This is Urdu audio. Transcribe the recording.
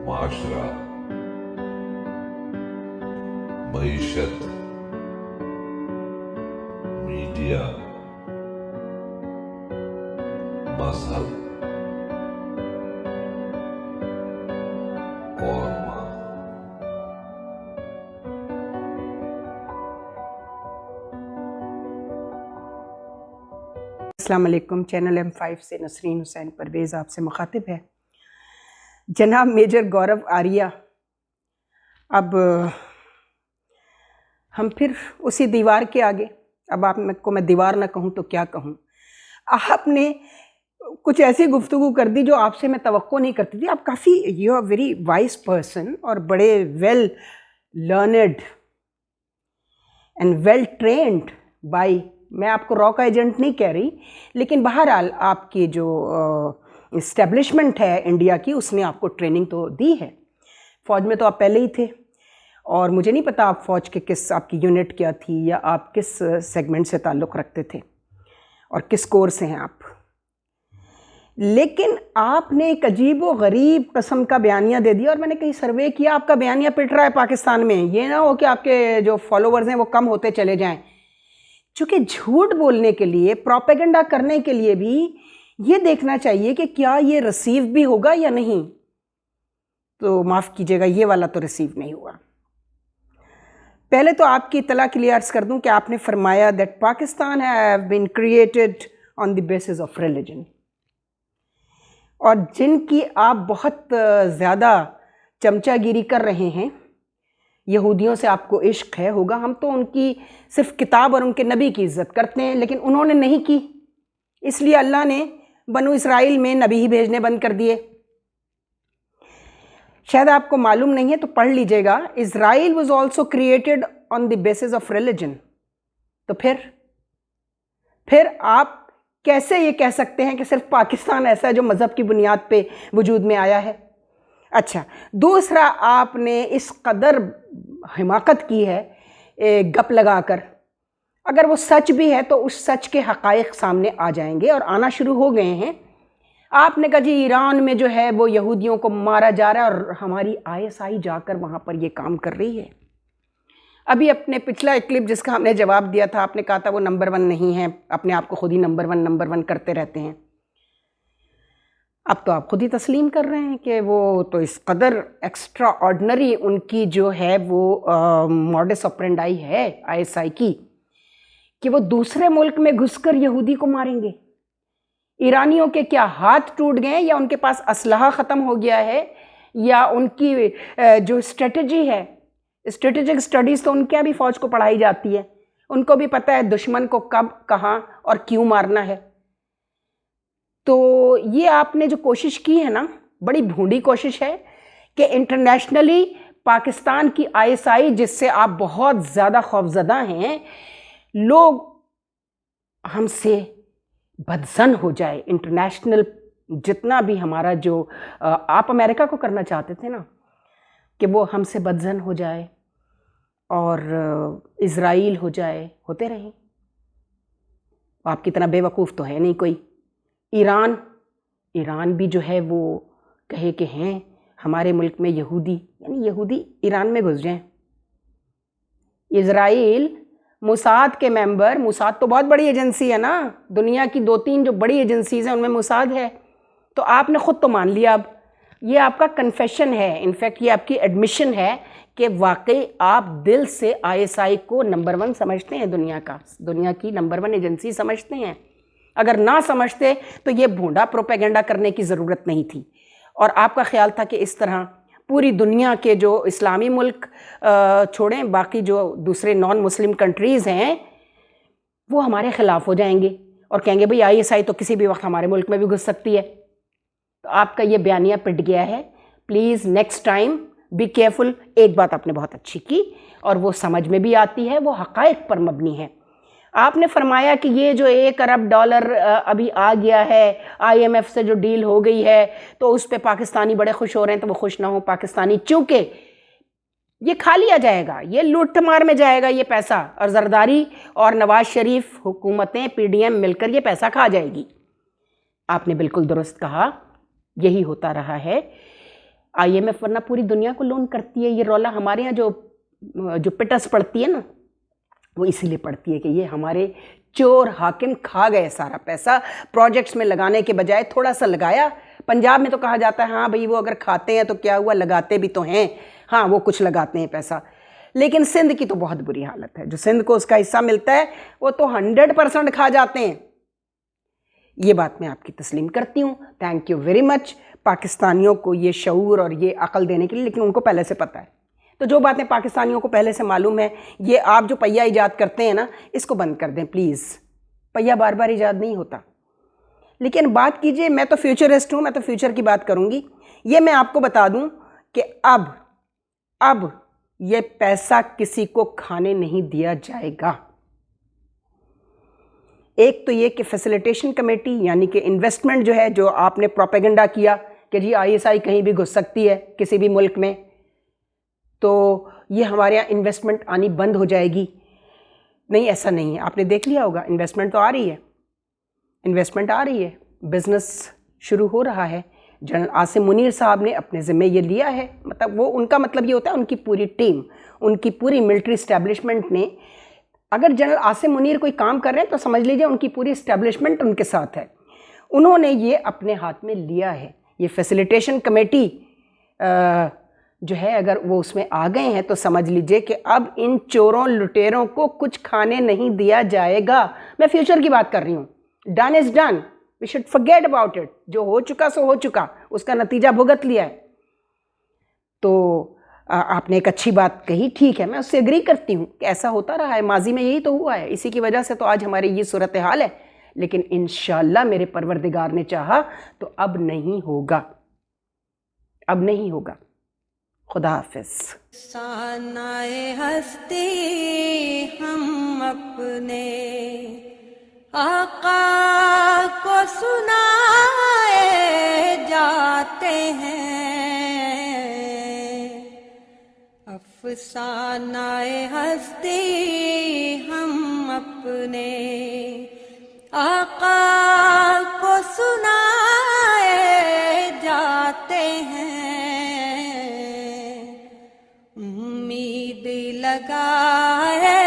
معاشرہ، معیشت، میڈیا، مذہب اور ماں۔ السلام علیکم، چینل M5 سے نسرین حسین پرویز آپ سے مخاطب ہے۔ جناب میجر گورو آریہ، اب ہم پھر اسی دیوار کے آگے، اب آپ کو میں دیوار نہ کہوں تو کیا کہوں۔ آپ نے کچھ ایسی گفتگو کر دی جو آپ سے میں توقع نہیں کرتی تھی۔ آپ کافی you are very wise person اور بڑے well learned and well trained بائی، میں آپ کو راک ایجنٹ نہیں کہہ رہی، لیکن بہرحال آپ کی جو اسٹیبلشمنٹ ہے انڈیا کی، اس نے آپ کو ٹریننگ تو دی ہے۔ فوج میں تو آپ پہلے ہی تھے، اور مجھے نہیں پتا آپ فوج کے کس، آپ کی یونٹ کیا تھی یا آپ کس سیگمنٹ سے تعلق رکھتے تھے اور کس کور سے ہیں آپ، لیکن آپ نے ایک عجیب و غریب قسم کا بیانیہ دے دیا، اور میں نے کہیں سروے کیا آپ کا بیانیہ پٹ رہا ہے پاکستان میں۔ یہ نہ ہو کہ آپ کے جو فالوورز ہیں وہ کم ہوتے چلے جائیں، چونکہ جھوٹ بولنے کے لیے، پروپیگنڈا کرنے کے لیے بھی یہ دیکھنا چاہیے کہ کیا یہ ریسیو بھی ہوگا یا نہیں۔ تو معاف کیجیے گا، یہ والا تو ریسیو نہیں ہوا۔ پہلے تو آپ کی اطلاع کے لیے عرض کر دوں کہ آپ نے فرمایا that Pakistan have been created on the basis of religion, اور جن کی آپ بہت زیادہ چمچہ گیری کر رہے ہیں، یہودیوں سے آپ کو عشق ہے ہوگا، ہم تو ان کی صرف کتاب اور ان کے نبی کی عزت کرتے ہیں، لیکن انہوں نے نہیں کی، اس لیے اللہ نے بنو اسرائیل میں نبی ہی بھیجنے بند کر دیے۔ شاید آپ کو معلوم نہیں ہے تو پڑھ لیجئے گا، Israel was also created on the basis of religion. تو پھر آپ کیسے یہ کہہ سکتے ہیں کہ صرف پاکستان ایسا ہے جو مذہب کی بنیاد پہ وجود میں آیا ہے؟ اچھا، دوسرا، آپ نے اس قدر حماقت کی ہے گپ لگا کر، اگر وہ سچ بھی ہے تو اس سچ کے حقائق سامنے آ جائیں گے اور آنا شروع ہو گئے ہیں۔ آپ نے کہا جی ایران میں جو ہے وہ یہودیوں کو مارا جا رہا ہے، اور ہماری ISI جا کر وہاں پر یہ کام کر رہی ہے۔ ابھی اپنے پچھلا ایک کلپ جس کا ہم نے جواب دیا تھا، آپ نے کہا تھا وہ نمبر 1 نہیں ہے، اپنے آپ کو خود ہی نمبر ون کرتے رہتے ہیں۔ اب تو آپ خود ہی تسلیم کر رہے ہیں کہ وہ تو اس قدر ایکسٹرا آرڈنری ان کی جو ہے وہ موڈس آپرینڈائی ہے ISI کی، کہ وہ دوسرے ملک میں گھس کر یہودی کو ماریں گے۔ ایرانیوں کے کیا ہاتھ ٹوٹ گئے، یا ان کے پاس اسلحہ ختم ہو گیا ہے، یا ان کی جو اسٹریٹجی ہے، اسٹریٹجک اسٹڈیز تو ان کے بھی فوج کو پڑھائی جاتی ہے، ان کو بھی پتہ ہے دشمن کو کب، کہاں اور کیوں مارنا ہے۔ تو یہ آپ نے جو کوشش کی ہے نا، بڑی بھونڈی کوشش ہے کہ انٹرنیشنلی پاکستان کی ISI، جس سے آپ بہت زیادہ خوفزدہ ہیں، لوگ ہم سے بدظن ہو جائے۔ انٹرنیشنل جتنا بھی ہمارا جو آپ امریکہ کو کرنا چاہتے تھے نا، کہ وہ ہم سے بدظن ہو جائے اور اسرائیل ہو جائے، ہوتے رہیں۔ آپ کی طرح بے وقوف تو ہے نہیں کوئی۔ ایران بھی جو ہے وہ کہے کہ ہیں ہمارے ملک میں یہودی، یعنی یہودی ایران میں گھس جائیں۔ اسرائیل موساد کے ممبر، موساد تو بہت بڑی ایجنسی ہے نا، دنیا کی 2-3 جو بڑی ایجنسیز ہیں ان میں موساد ہے، تو آپ نے خود تو مان لیا۔ اب یہ آپ کا کنفیشن ہے، انفیکٹ یہ آپ کی ایڈمیشن ہے کہ واقعی آپ دل سے ISI کو نمبر 1 سمجھتے ہیں، دنیا کی نمبر 1 ایجنسی سمجھتے ہیں۔ اگر نہ سمجھتے تو یہ بھونڈا پروپیگنڈا کرنے کی ضرورت نہیں تھی، اور آپ کا خیال تھا کہ اس طرح پوری دنیا کے جو اسلامی ملک چھوڑیں، باقی جو دوسرے نان مسلم کنٹریز ہیں وہ ہمارے خلاف ہو جائیں گے اور کہیں گے بھئی ISI تو کسی بھی وقت ہمارے ملک میں بھی گھس سکتی ہے۔ تو آپ کا یہ بیانیہ پٹ گیا ہے۔ Please next time be careful. ایک بات آپ نے بہت اچھی کی، اور وہ سمجھ میں بھی آتی ہے، وہ حقائق پر مبنی ہے۔ آپ نے فرمایا کہ یہ جو $1 ارب ابھی آ گیا ہے، IMF سے جو ڈیل ہو گئی ہے، تو اس پہ پاکستانی بڑے خوش ہو رہے ہیں۔ تو وہ خوش نہ ہوں پاکستانی، چونکہ یہ کھا لیا جائے گا، یہ لوٹ مار میں جائے گا یہ پیسہ، اور زرداری اور نواز شریف حکومتیں PDM مل کر یہ پیسہ کھا جائے گی۔ آپ نے بالکل درست کہا، یہی ہوتا رہا ہے۔ IMF ورنہ پوری دنیا کو لون کرتی ہے. یہ رولا ہمارے یہاں جو پٹس پڑتی ہے نا, وہ اسی لیے پڑتی ہے کہ یہ ہمارے چور حاکم کھا گئے سارا پیسہ. پروجیکٹس میں لگانے کے بجائے تھوڑا سا لگایا. پنجاب میں تو کہا جاتا ہے ہاں بھئی وہ اگر کھاتے ہیں تو کیا ہوا, لگاتے بھی تو ہیں, ہاں وہ کچھ لگاتے ہیں پیسہ. لیکن سندھ کی تو بہت بری حالت ہے. جو سندھ کو اس کا حصہ ملتا ہے وہ تو 100% کھا جاتے ہیں. یہ بات میں آپ کی تسلیم کرتی ہوں. تھینک یو ویری مچ پاکستانیوں کو یہ شعور اور یہ عقل دینے کے لیے, لیکن ان کو پہلے سے پتہ ہے. تو جو باتیں پاکستانیوں کو پہلے سے معلوم ہے, یہ آپ جو پہیہ ایجاد کرتے ہیں نا, اس کو بند کر دیں پلیز. پہیہ بار بار ایجاد نہیں ہوتا. لیکن بات کیجئے, میں تو فیوچرسٹ ہوں, میں تو فیوچر کی بات کروں گی. یہ میں آپ کو بتا دوں کہ اب یہ پیسہ کسی کو کھانے نہیں دیا جائے گا. ایک تو یہ کہ فیسیلیٹیشن کمیٹی یعنی کہ انویسٹمنٹ جو ہے, جو آپ نے پروپیگنڈا کیا کہ جی ISI کہیں بھی گھس سکتی ہے کسی بھی ملک میں, تو یہ ہمارے یہاں انویسٹمنٹ آنی بند ہو جائے گی. نہیں, ایسا نہیں ہے. آپ نے دیکھ لیا ہوگا, انویسٹمنٹ تو آ رہی ہے, انویسٹمنٹ آ رہی ہے, بزنس شروع ہو رہا ہے. جنرل عاصم منیر صاحب نے اپنے ذمہ یہ لیا ہے, مطلب وہ ان کا مطلب یہ ہوتا ہے ان کی پوری ٹیم, ان کی پوری ملٹری اسٹیبلشمنٹ نے, اگر جنرل عاصم منیر کوئی کام کر رہے ہیں تو سمجھ لیجئے ان کی پوری اسٹیبلشمنٹ ان کے ساتھ ہے. انہوں نے یہ اپنے ہاتھ میں لیا ہے. یہ فیسیلیٹیشن کمیٹی جو ہے, اگر وہ اس میں آ گئے ہیں تو سمجھ لیجئے کہ اب ان چوروں لٹیروں کو کچھ کھانے نہیں دیا جائے گا. میں فیوچر کی بات کر رہی ہوں. Done is done, we should forget about it. جو ہو چکا سو ہو چکا, اس کا نتیجہ بھگت لیا ہے. تو آپ نے ایک اچھی بات کہی, ٹھیک ہے, میں اس سے اگری کرتی ہوں کہ ایسا ہوتا رہا ہے, ماضی میں یہی تو ہوا ہے, اسی کی وجہ سے تو آج ہماری یہ صورتحال ہے. لیکن انشاءاللہ میرے پروردگار نے چاہا تو اب نہیں ہوگا, اب نہیں ہوگا. خدا حافظ. سانائے ہستی ہم اپنے آقا کو سنائے جاتے ہیں. افسانۂ ہستی ہم اپنے آقا کو سنائے جاتے ہیں. امید لگائے